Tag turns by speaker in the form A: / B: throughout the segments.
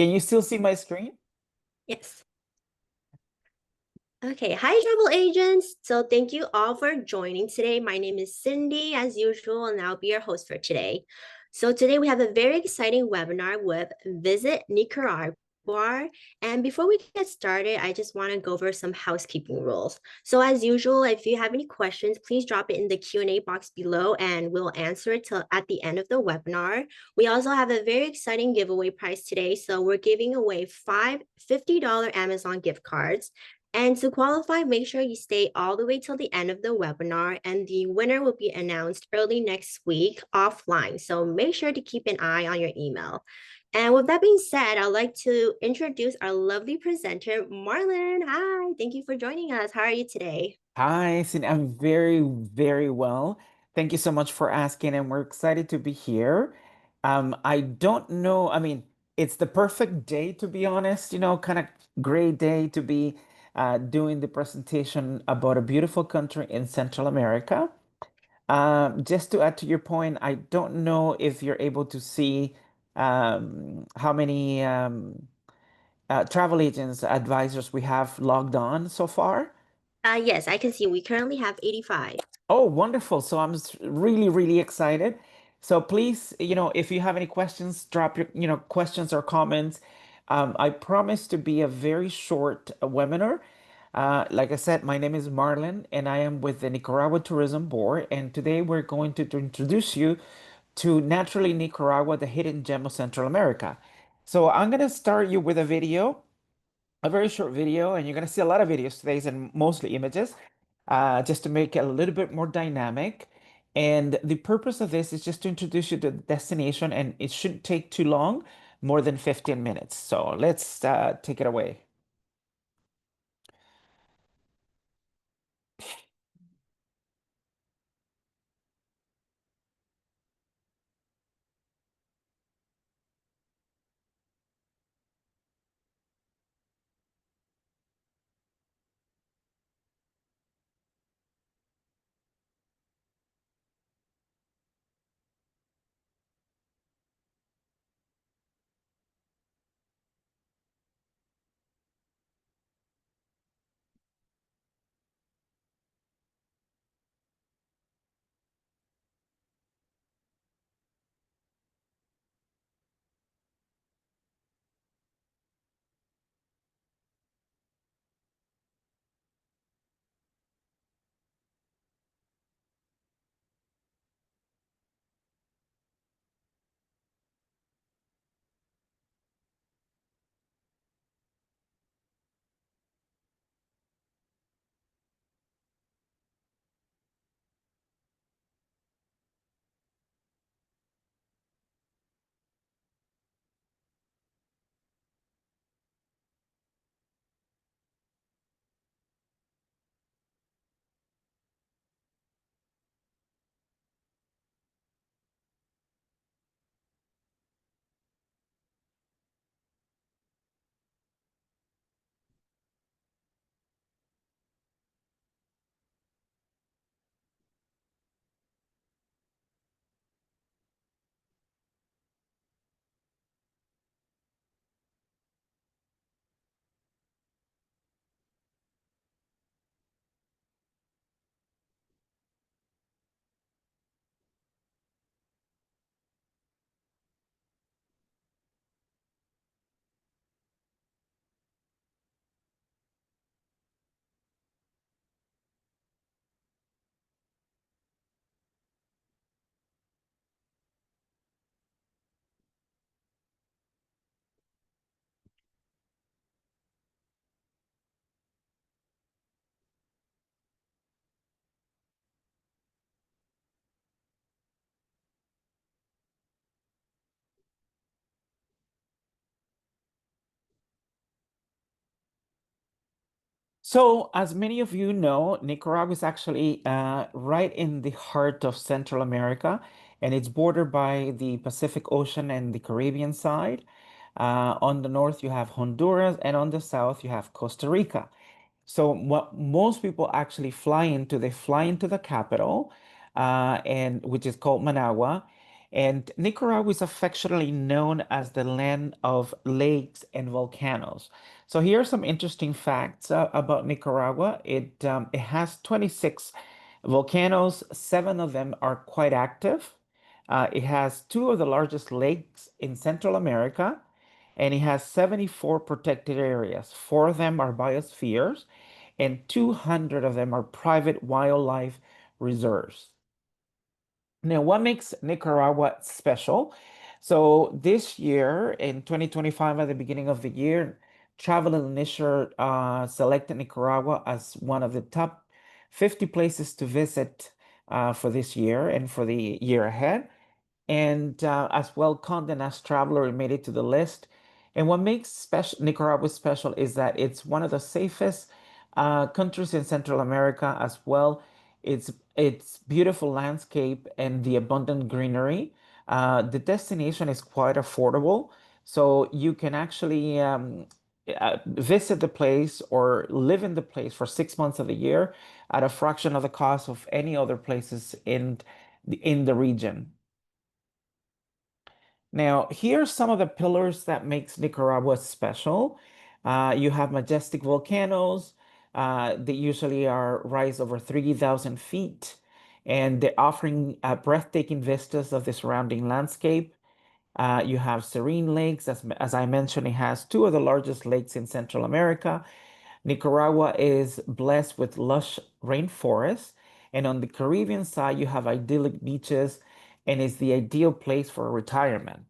A: Can you still see my screen?
B: Yes. Okay. Hi, travel agents. So thank you all for joining today. My name is Cindy, as usual, and I'll be your host for today. So today we have a very exciting webinar with Visit Nicaragua. And before we get started, I just want to go over some housekeeping rules. So as usual, if you have any questions, please drop it in the Q&A box below and we'll answer it till at the end of the webinar. We also have a very exciting giveaway prize today. So we're giving away five $50 Amazon gift cards. And to qualify, make sure you stay all the way till the end of the webinar, and the winner will be announced early next week offline. So make sure to keep an eye on your email. And with that being said, I'd like to introduce our lovely presenter, Marlon. Hi, thank you for joining us. How are you today?
A: Hi, Cindy. I'm very, very well. Thank you so much for asking, and we're excited to be here. I don't know, it's the perfect day to be honest, kind of great day to be doing the presentation about a beautiful country in Central America. Just to add to your point, I don't know if you're able to see how many travel agents, advisors we have logged on so far.
B: Yes, I can see we currently have 85.
A: Oh, wonderful. So I'm really, really excited. So please, if you have any questions, drop your, questions or comments. I promise to be a very short webinar. Like I said, my name is Marlon and I am with the Nicaragua Tourism Board. And today we're going to introduce you to Naturally Nicaragua, the hidden gem of Central America. So I'm going to start you with a very short video, and you're going to see a lot of videos today and mostly images, just to make it a little bit more dynamic. And the purpose of this is just to introduce you to the destination, and it shouldn't take too long, more than 15 minutes. So let's take it away. So, as many of you know, Nicaragua is actually right in the heart of Central America, and it's bordered by the Pacific Ocean and the Caribbean side. On the north, you have Honduras, and on the south, you have Costa Rica. So, what most people actually fly into, they fly into the capital, and which is called Managua, And Nicaragua is affectionately known as the land of lakes and volcanoes. So here are some interesting facts about Nicaragua. It has 26 volcanoes. Seven of them are quite active. It has two of the largest lakes in Central America, and it has 74 protected areas. Four of them are biospheres, and 200 of them are private wildlife reserves. Now, what makes Nicaragua special? So this year in 2025, at the beginning of the year, Travel Initiative selected Nicaragua as one of the top 50 places to visit for this year and for the year ahead, and as well Condé Nast Traveler made it to the list. And what makes Nicaragua special is that it's one of the safest countries in Central America as well. It's beautiful landscape and the abundant greenery. The destination is quite affordable, so you can actually visit the place or live in the place for 6 months of the year at a fraction of the cost of any other places in the region. Now, here are some of the pillars that makes Nicaragua special. You have majestic volcanoes. They usually are rise over 3,000 feet, and they're offering breathtaking vistas of the surrounding landscape. You have serene lakes. As I mentioned, it has two of the largest lakes in Central America. Nicaragua is blessed with lush rainforests. And on the Caribbean side, you have idyllic beaches and is the ideal place for retirement.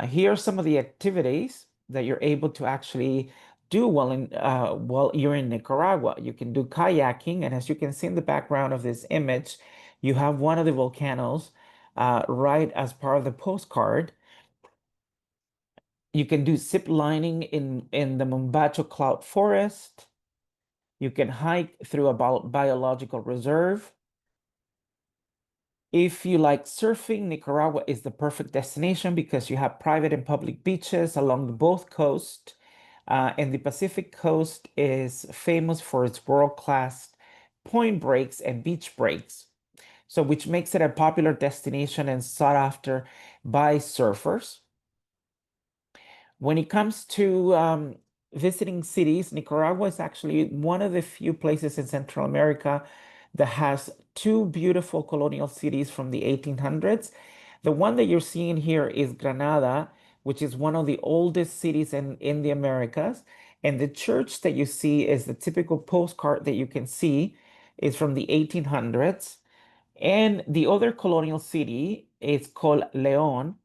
A: Here are some of the activities that you're able to actually do while you're in Nicaragua. You can do kayaking, and as you can see in the background of this image, you have one of the volcanoes right as part of the postcard. You can do zip lining in the Mombacho Cloud Forest. You can hike through a biological reserve. If you like surfing, Nicaragua is the perfect destination because you have private and public beaches along both coasts. And the Pacific coast is famous for its world-class point breaks and beach breaks. So, which makes it a popular destination and sought after by surfers. When it comes to visiting cities, Nicaragua is actually one of the few places in Central America that has two beautiful colonial cities from the 1800s. The one that you're seeing here is Granada, which is one of the oldest cities in the Americas. And the church that you see is the typical postcard that you can see is from the 1800s. And the other colonial city is called León.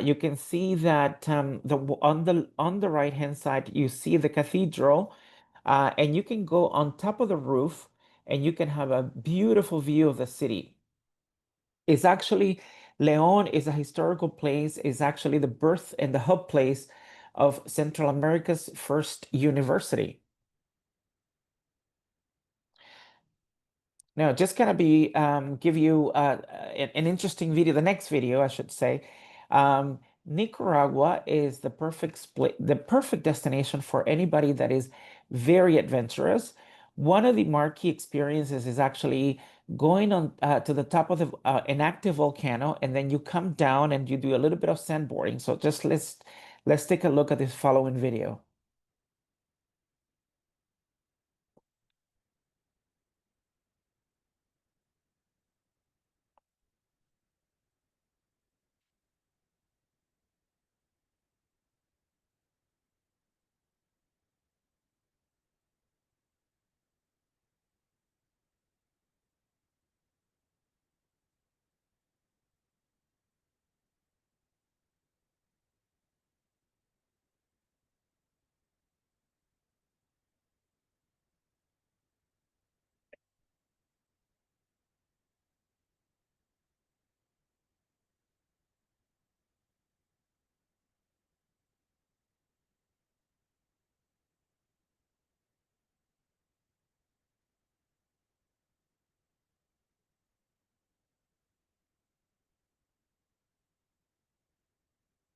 A: You can see that on the right hand side you see the cathedral, and you can go on top of the roof and you can have a beautiful view of the city. It's actually León is a historical place. It's actually the birth and the hub place of Central America's first university. No, just gonna be give you an interesting video. The next video, I should say. Nicaragua is the perfect split, the perfect destination for anybody that is very adventurous. One of the marquee experiences is actually going on to the top of an active volcano, and then you come down and you do a little bit of sandboarding. So just let's take a look at this following video.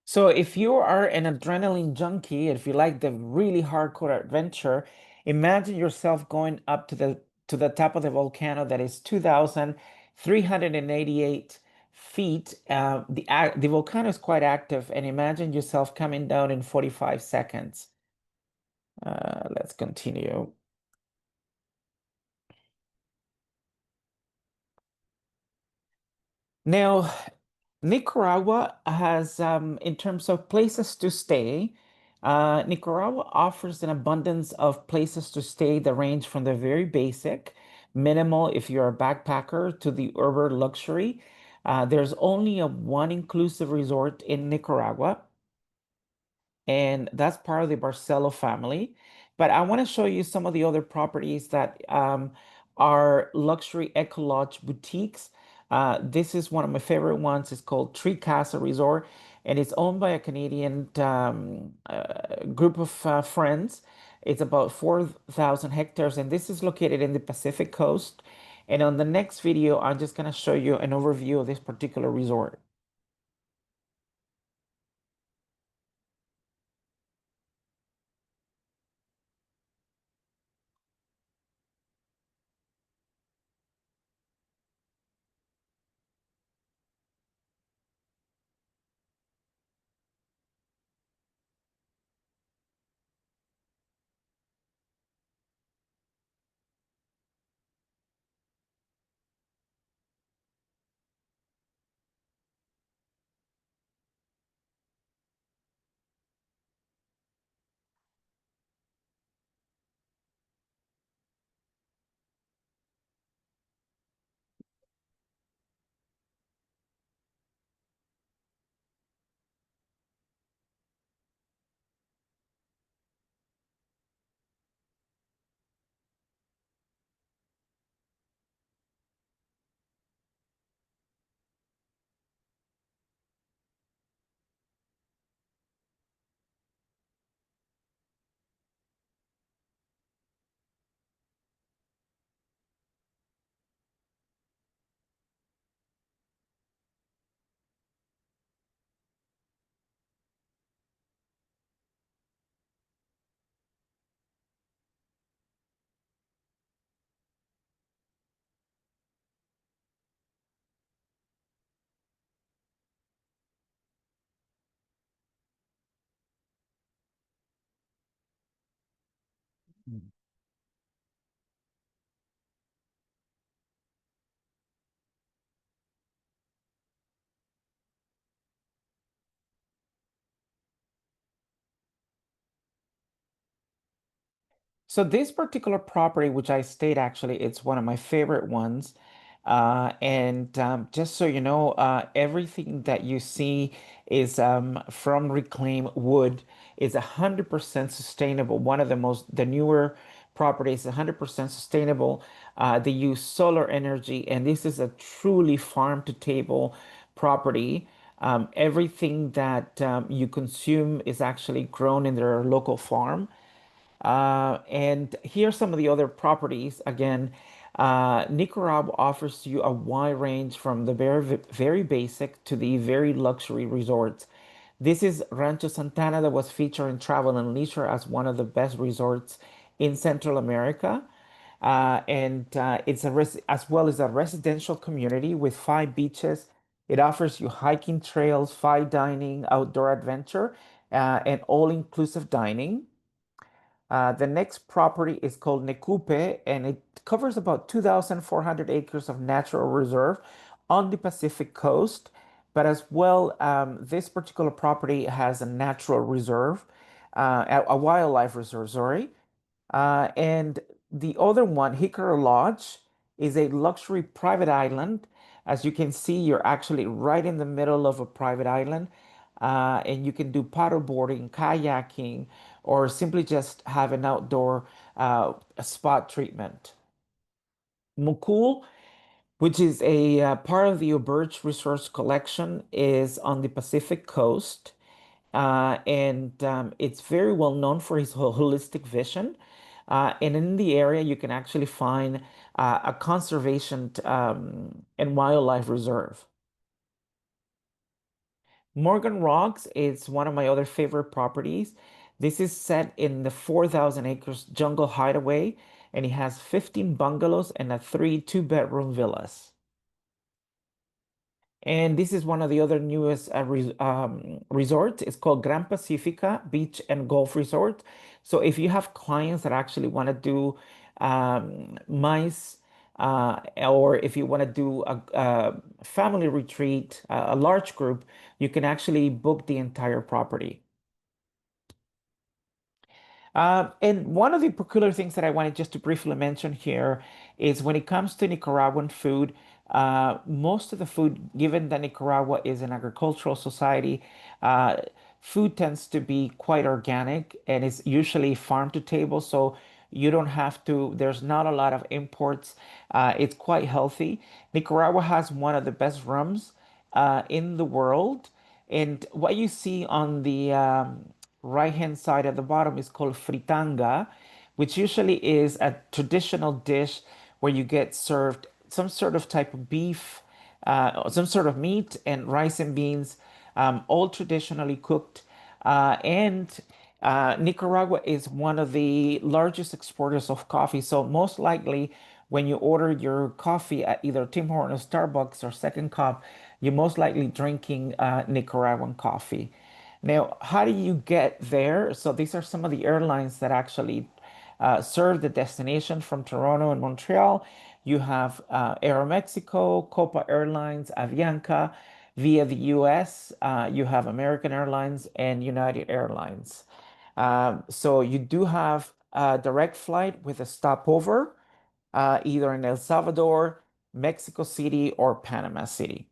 A: So if you are an adrenaline junkie, if you like the really hardcore adventure, imagine yourself going up to the top of the volcano that is 2,388 feet. The volcano is quite active, and imagine yourself coming down in 45 seconds. Let's continue. Now, Nicaragua has, in terms of places to stay, Nicaragua offers an abundance of places to stay that range from the very basic, minimal if you're a backpacker, to the urban luxury. There's only a one inclusive resort in Nicaragua, and that's part of the Barcelo family. But I want to show you some of the other properties that are luxury eco lodge boutiques. This is one of my favorite ones. It's called Tree Casa Resort, and it's owned by a Canadian group of friends. It's about 4,000 hectares, and this is located in the Pacific Coast. And on the next video, I'm just going to show you an overview of this particular resort. So this particular property, which I stayed actually, it's one of my favorite ones. And just so you know, everything that you see is from reclaimed wood. It's 100% sustainable. One of the newer properties, 100% sustainable. They use solar energy, and this is a truly farm to table property. Everything that you consume is actually grown in their local farm. And here's some of the other properties. Again, Nicaragua offers you a wide range from the very basic to the very luxury resorts. This is Rancho Santana that was featured in Travel and Leisure as one of the best resorts in Central America. And it's as well as a residential community with five beaches. It offers you hiking trails, fine dining, outdoor adventure, and all-inclusive dining. The next property is called Necupe, and it covers about 2,400 acres of natural reserve on the Pacific coast. But as well, this particular property has a natural reserve, a wildlife reserve, sorry. And the other one, Hickory Lodge, is a luxury private island. As you can see, you're actually right in the middle of a private island, and you can do paddle boarding, kayaking, or simply just have an outdoor spot treatment. Mukul, which is a part of the Auberge Resource Collection, is on the Pacific coast. And it's very well known for his holistic vision. And in the area, you can actually find a conservation and wildlife reserve. Morgan Rocks is one of my other favorite properties. This is set in the 4,000 acres jungle hideaway, and it has 15 bungalows and a three two-bedroom villas. And this is one of the other newest resorts. It's called Gran Pacifica Beach and Golf Resort. So if you have clients that actually want to do MICE, or if you want to do a family retreat, a large group, you can actually book the entire property. And one of the peculiar things that I wanted just to briefly mention here is when it comes to Nicaraguan food, most of the food, given that Nicaragua is an agricultural society, uh, food tends to be quite organic and it's usually farm to table. So you don't have to, there's not a lot of imports. It's quite healthy. Nicaragua has one of the best rums in the world. And what you see on the right hand side at the bottom is called fritanga, which usually is a traditional dish where you get served some sort of type of beef, some sort of meat, and rice and beans, all traditionally cooked. And Nicaragua is one of the largest exporters of coffee. So, most likely, when you order your coffee at either Tim Hortons, Starbucks, or Second Cup, you're most likely drinking Nicaraguan coffee. Now, how do you get there? So these are some of the airlines that actually serve the destination from Toronto and Montreal. You have Aeromexico, Copa Airlines, Avianca. Via the US, you have American Airlines and United Airlines. So you do have a direct flight with a stopover either in El Salvador, Mexico City, or Panama City.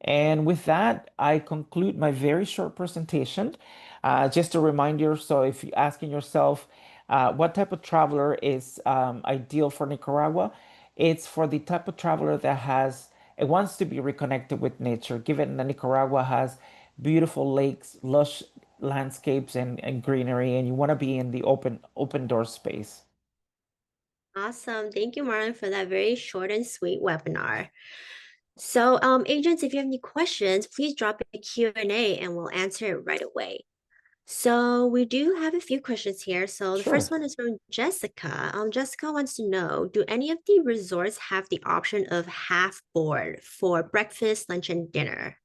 A: And with that, I conclude my very short presentation. Just a reminder, so if you're asking yourself what type of traveler is ideal for Nicaragua, it's for the type of traveler that it wants to be reconnected with nature, given that Nicaragua has beautiful lakes, lush landscapes, and greenery, and you want to be in the open door space.
B: Awesome. Thank you, Marlon, for that very short and sweet webinar. So, agents, if you have any questions, please drop a Q&A and we'll answer it right away. So we do have a few questions here. So the first
A: Sure.
B: one is from Jessica. Jessica wants to know, do any of the resorts have the option of half board for breakfast, lunch, and dinner?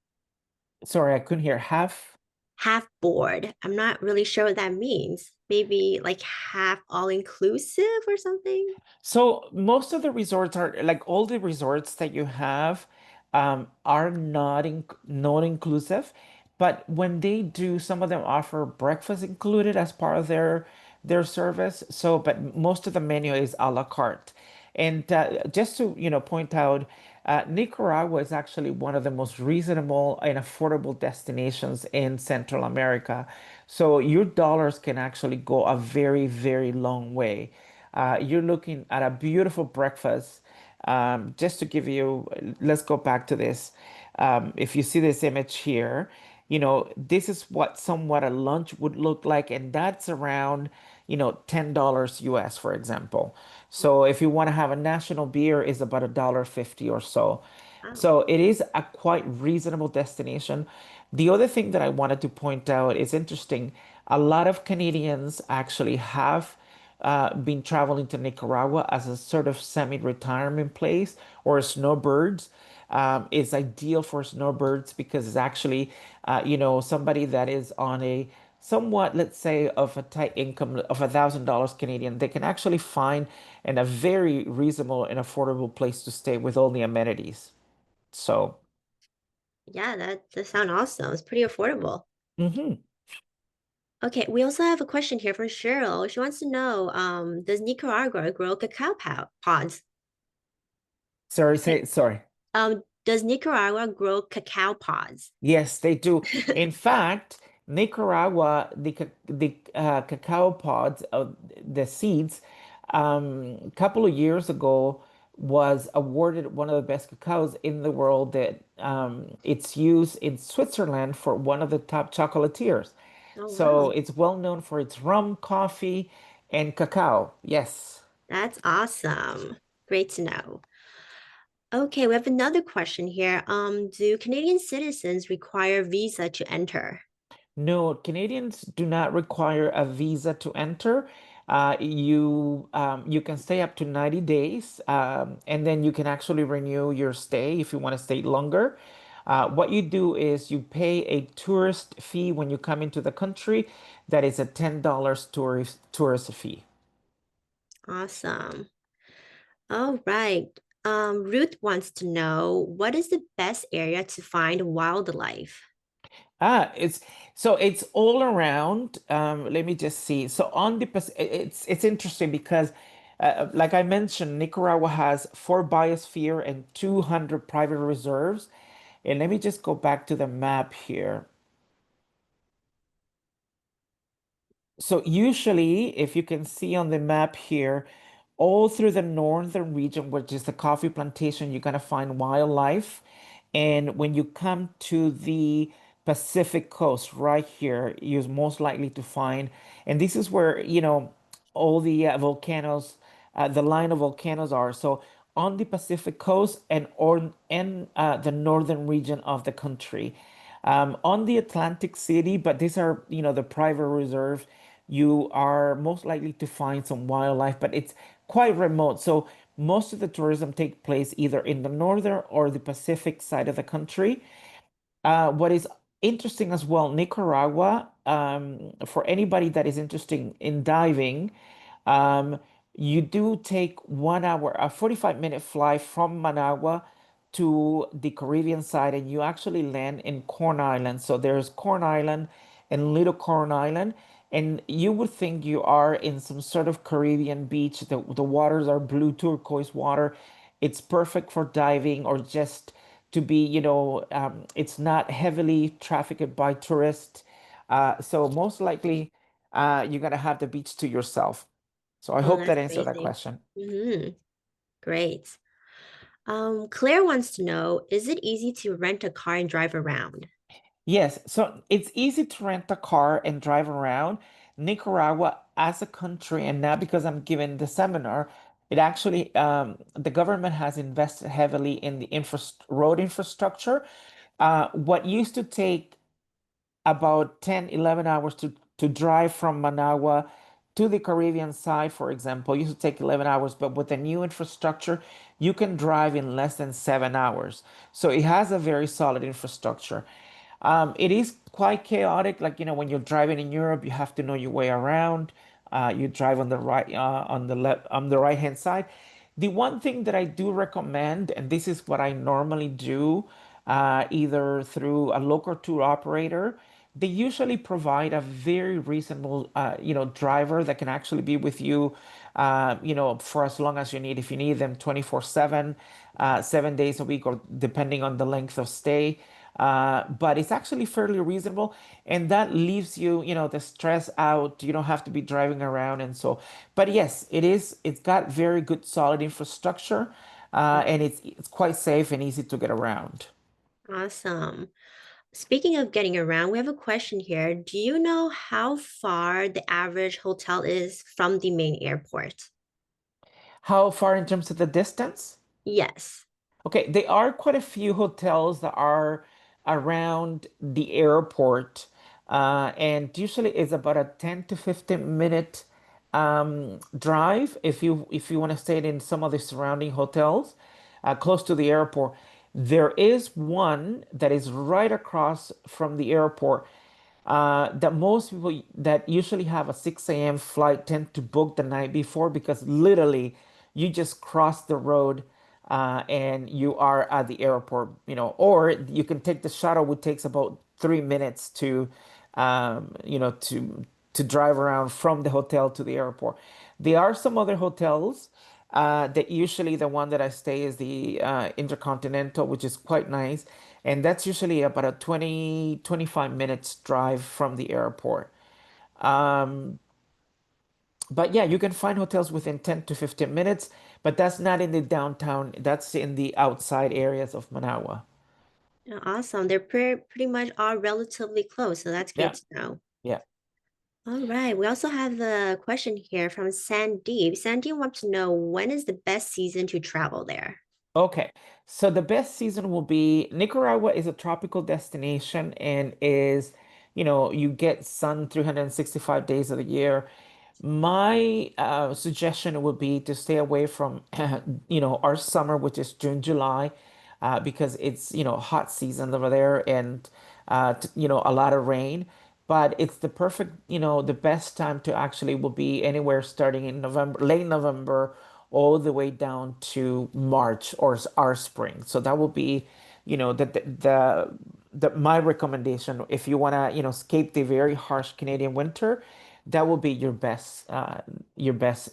A: Sorry, I couldn't hear half.
B: Half board. I'm not really sure what that means. Maybe like half all inclusive or something?
A: So most of the resorts are like all the resorts that you have are not inclusive, but when they do, some of them offer breakfast included as part of their service. So, but most of the menu is a la carte. And just to point out, Nicaragua is actually one of the most reasonable and affordable destinations in Central America. So your dollars can actually go a very, very long way. You're looking at a beautiful breakfast. Just to give you, let's go back to this. If you see this image here, this is what somewhat a lunch would look like, and that's around, $10 US, for example. So if you want to have a national beer, is about $1.50 or so.
B: Wow.
A: So it is a quite reasonable destination. The other thing that I wanted to point out is interesting. A lot of Canadians actually have been traveling to Nicaragua as a sort of semi-retirement place or snowbirds. It's ideal for snowbirds because it's actually, somebody that is on a somewhat, let's say, of a tight income of $1,000 Canadian, they can actually find in a very reasonable and affordable place to stay with all the amenities. So,
B: Yeah, that sounds awesome. It's pretty affordable.
A: mhm.
B: Okay, we also have a question here from Cheryl. She wants to know, does Nicaragua grow pods?
A: Sorry.
B: Does Nicaragua grow cacao pods?
A: Yes, they do. In fact, Nicaragua, the cacao pods, the seeds, a couple of years ago was awarded one of the best cacaos in the world that it's used in Switzerland for one of the top chocolatiers.
B: Oh,
A: So
B: wow.
A: it's well known for its rum, coffee, and cacao. Yes.
B: That's awesome. Great to know. Okay, we have another question here. Do Canadian citizens require visa to enter?
A: No, Canadians do not require a visa to enter. You can stay up to 90 days, and then you can actually renew your stay if you want to stay longer. What you do is you pay a tourist fee when you come into the country. That is a $10 tourist fee.
B: Awesome. All right. Ruth wants to know what is the best area to find wildlife?
A: It's so it's all around. Let me just see. So on the it's interesting because, like I mentioned, Nicaragua has four biosphere and 200 private reserves. And let me just go back to the map here. So usually, if you can see on the map here, all through the northern region, which is the coffee plantation, you're gonna find wildlife. And when you come to the Pacific coast right here, you're most likely to find, and this is where, all the volcanoes, the line of volcanoes are. So on the Pacific coast and or in the northern region of the country. On the Atlantic City, but these are, the private reserves, you are most likely to find some wildlife, but it's quite remote. So most of the tourism take place either in the northern or the Pacific side of the country. What is interesting as well, Nicaragua, for anybody that is interested in diving, um, you do take 1 hour, a 45-minute flight from Managua to the Caribbean side, and you actually land in Corn Island. So there's Corn Island and Little Corn Island, and you would think you are in some sort of Caribbean beach. The waters are blue turquoise water. It's perfect for diving or just to be, it's not heavily trafficked by tourists. So most likely, you're gonna have the beach to yourself. So I
B: Oh,
A: hope that
B: that's
A: answered that
B: amazing.
A: question.
B: Great. Claire wants to know, is it easy to rent a car and drive around?
A: Yes, so it's easy to rent a car and drive around Nicaragua as a country, and now because I'm giving the seminar, it actually the government has invested heavily in the road infrastructure. What used to take about 10, 11 hours to drive from Managua to the Caribbean side, for example, it used to take 11 hours, but with the new infrastructure, you can drive in less than 7 hours. So it has a very solid infrastructure. It is quite chaotic. Like, when you're driving in Europe, you have to know your way around. You drive on the right, on the left, on the right hand side. The one thing that I do recommend, and this is what I normally do, either through a local tour operator, they usually provide a very reasonable, driver that can actually be with you, for as long as you need. If you need them 24/7, 7 days a week, or depending on the length of stay. But it's actually fairly reasonable, and that leaves you, the stress out. You don't have to be driving around, and so. But yes, it is. It's got very good, solid infrastructure, and it's quite safe and easy to get around.
B: Awesome. Speaking of getting around, we have a question here. Do you know how far the average hotel is from the main airport?
A: How far in terms of the distance?
B: Yes.
A: Okay, there are quite a few hotels that are around the airport, and usually it's about a 10 to 15 minute drive if you want to stay in some of the surrounding hotels close to the airport. There is one that is right across from the airport that most people that usually have a 6 a.m. flight tend to book the night before because literally you just cross the road and you are at the airport, or you can take the shuttle, which takes about 3 minutes to drive around from the hotel to the airport. There are some other hotels that usually the one that I stay is the Intercontinental, which is quite nice. And that's usually about a 20-25 minutes drive from the airport. Um, but yeah, you can find hotels within 10 to 15 minutes, but that's not in the downtown. That's in the outside areas of Managua.
B: Awesome. They're pretty much all relatively close, so that's good
A: Yeah,
B: to know.
A: yeah.
B: All right. We also have a question here from Sandeep. Sandeep wants to know when is the best season to travel there?
A: Okay, so the best season will be Nicaragua is a tropical destination and you get sun 365 days of the year. My suggestion would be to stay away from, our summer, which is June, July. because it's, hot season over there and, a lot of rain. But it's the perfect, the best time to actually will be anywhere starting in November, late November, all the way down to March or our spring. So that will be, my recommendation if you want to, escape the very harsh Canadian winter, that will be your best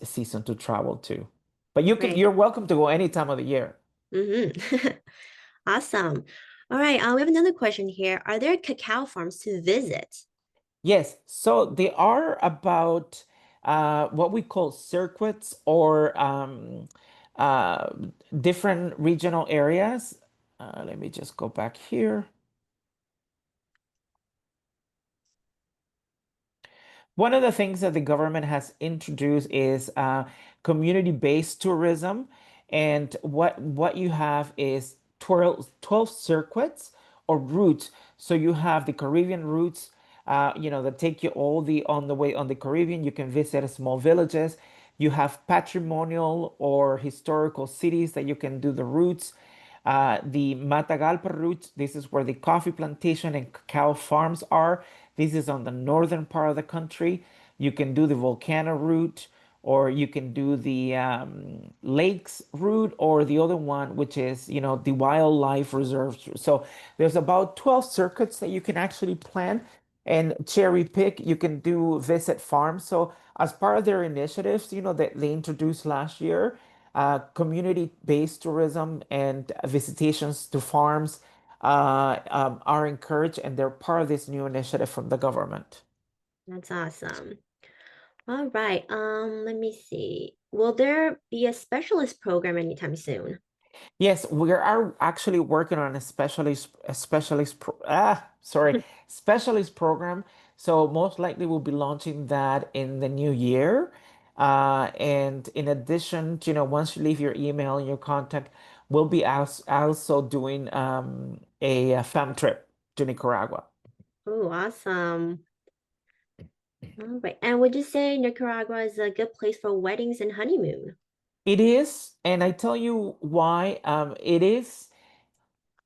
A: season to travel to. But
B: Right.
A: you're welcome to go any time of the year.
B: Mm-hmm. Awesome. All right. We have another question here. Are there cacao farms to visit?
A: Yes, so they are about what we call circuits or uh, different regional areas. Let me just go back here. One of the things that the government has introduced is community-based tourism. And what you have is 12 circuits or routes. So you have the Caribbean routes, that take you all the on the way on the Caribbean. You can visit small villages. You have patrimonial or historical cities that you can do the routes. The Matagalpa route, this is where the coffee plantation and cacao farms are. This is on the northern part of the country. You can do the volcano route, or you can do the lakes route, or the other one, which is, the wildlife reserves. So there's about 12 circuits that you can actually plan and cherry pick. You can do visit farms. So as part of their initiatives, that they introduced last year, community-based tourism and visitations to farms are encouraged, and they're part of this new initiative from the government.
B: That's awesome. All right. Let me see. Will there be a specialist program anytime soon?
A: Yes, we are actually working on specialist program. So most likely we'll be launching that in the new year. And in addition, once you leave your email and your contact, we'll be also doing a fam trip to Nicaragua.
B: Oh, awesome. All right. And would you say Nicaragua is a good place for weddings and honeymoon?
A: It is, and I tell you why. It is.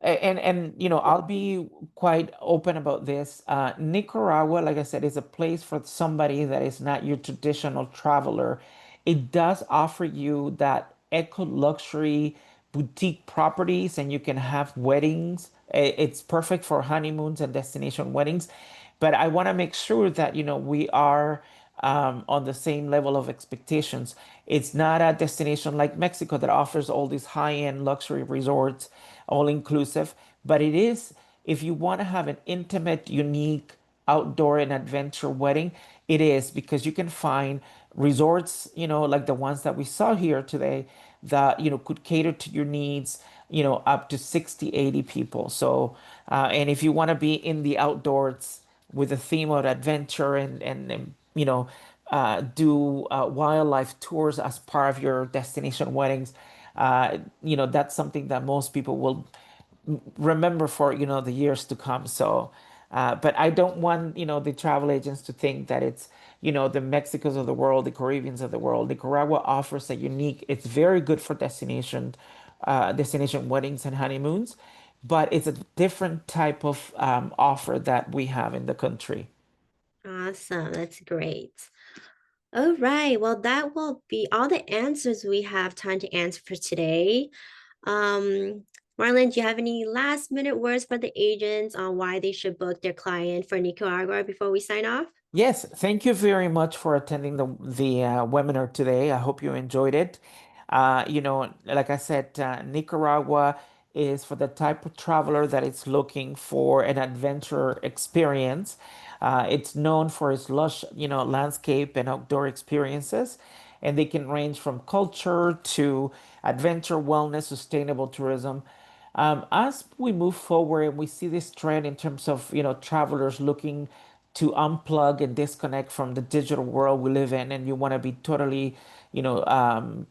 A: And I'll be quite open about this. Nicaragua, like I said, is a place for somebody that is not your traditional traveler. It does offer you that eco luxury boutique properties, and you can have weddings. It's perfect for honeymoons and destination weddings. But I want to make sure that, we are on the same level of expectations. It's not a destination like Mexico that offers all these high-end luxury resorts, all inclusive, but it is, if you want to have an intimate, unique outdoor and adventure wedding, it is, because you can find resorts, like the ones that we saw here today that, could cater to your needs, up to 60, 80 people. So, and if you want to be in the outdoors with a theme of adventure and do wildlife tours as part of your destination weddings, that's something that most people will remember for, the years to come. So, but I don't want, the travel agents to think that it's, the Mexicos of the world, the Caribbeans of the world. Nicaragua offers a unique, it's very good for destination weddings and honeymoons, but it's a different type of offer that we have in the country.
B: Awesome. That's great. All right. Well, that will be all the answers we have time to answer for today. Um, Marlon, do you have any last minute words for the agents on why they should book their client for Nicaragua before we sign off?
A: Yes, thank you very much for attending the webinar today. I hope you enjoyed it. Like I said, Nicaragua is for the type of traveler that is looking for an adventure experience. It's known for its lush, landscape and outdoor experiences, and they can range from culture to adventure, wellness, sustainable tourism. As we move forward and we see this trend in terms of, travelers looking to unplug and disconnect from the digital world we live in, and you want to be totally,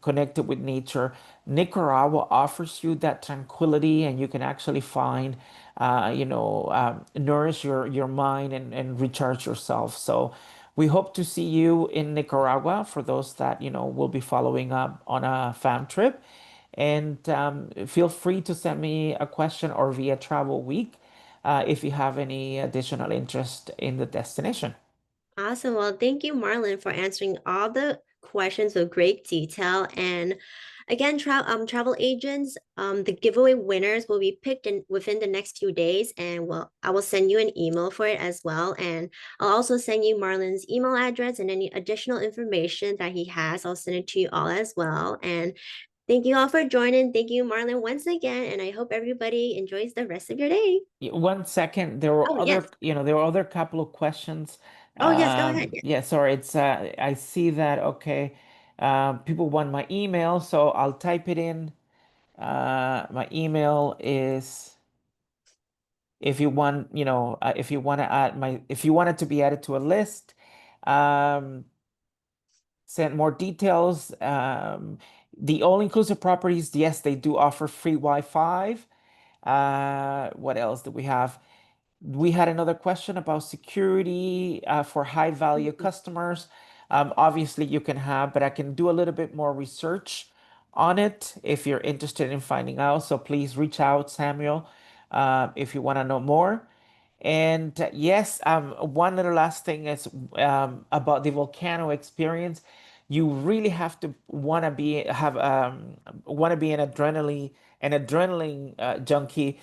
A: connected with nature, Nicaragua offers you that tranquility, and you can actually find, nourish your mind and recharge yourself. So we hope to see you in Nicaragua for those that, will be following up on a fam trip. And feel free to send me a question or via Travel Week if you have any additional interest in the destination.
B: Awesome. Well, thank you, Marlon, for answering all the questions with great detail. And again, travel agents, the giveaway winners will be picked in within the next few days, and I will send you an email for it as well. And I'll also send you Marlon's email address and any additional information that he has. I'll send it to you all as well. And thank you all for joining. Thank you, Marlon, once again. And I hope everybody enjoys the rest of your day.
A: 1 second, there were
B: Oh, yes.
A: other couple of questions.
B: Oh, yes. Go ahead. Yes.
A: Yeah, sorry, I see that. Okay, people want my email, so I'll type it in. My email is if you want to add my if you want it to be added to a list, um, send more details. The all-inclusive properties, yes, they do offer free Wi-Fi. What else do we have? We had another question about security for high value
B: Mhm.
A: customers. Obviously, you can have, but I can do a little bit more research on it if you're interested in finding out. So please reach out, Samuel, if you want to know more. And yes, one little last thing is about the volcano experience. You really have to want to be an adrenaline junkie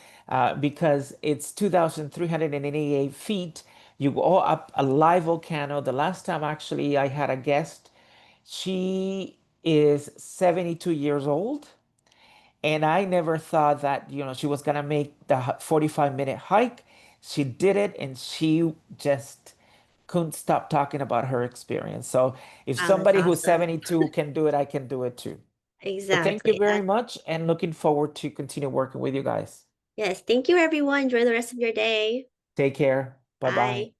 A: because it's 2,388 feet. You go up a live volcano. The last time actually I had a guest, she is 72 years old. And I never thought that, she was gonna make the 45-minute hike. She did it and she just couldn't stop talking about her experience. So if
B: Wow, that's
A: somebody who's
B: awesome.
A: 72 can do it, I can do it too. So thank you
B: Exactly.
A: very much and looking forward to continue working with you guys.
B: Yes. Thank you, everyone. Enjoy the rest of your day.
A: Take care. Bye bye.
B: Bye.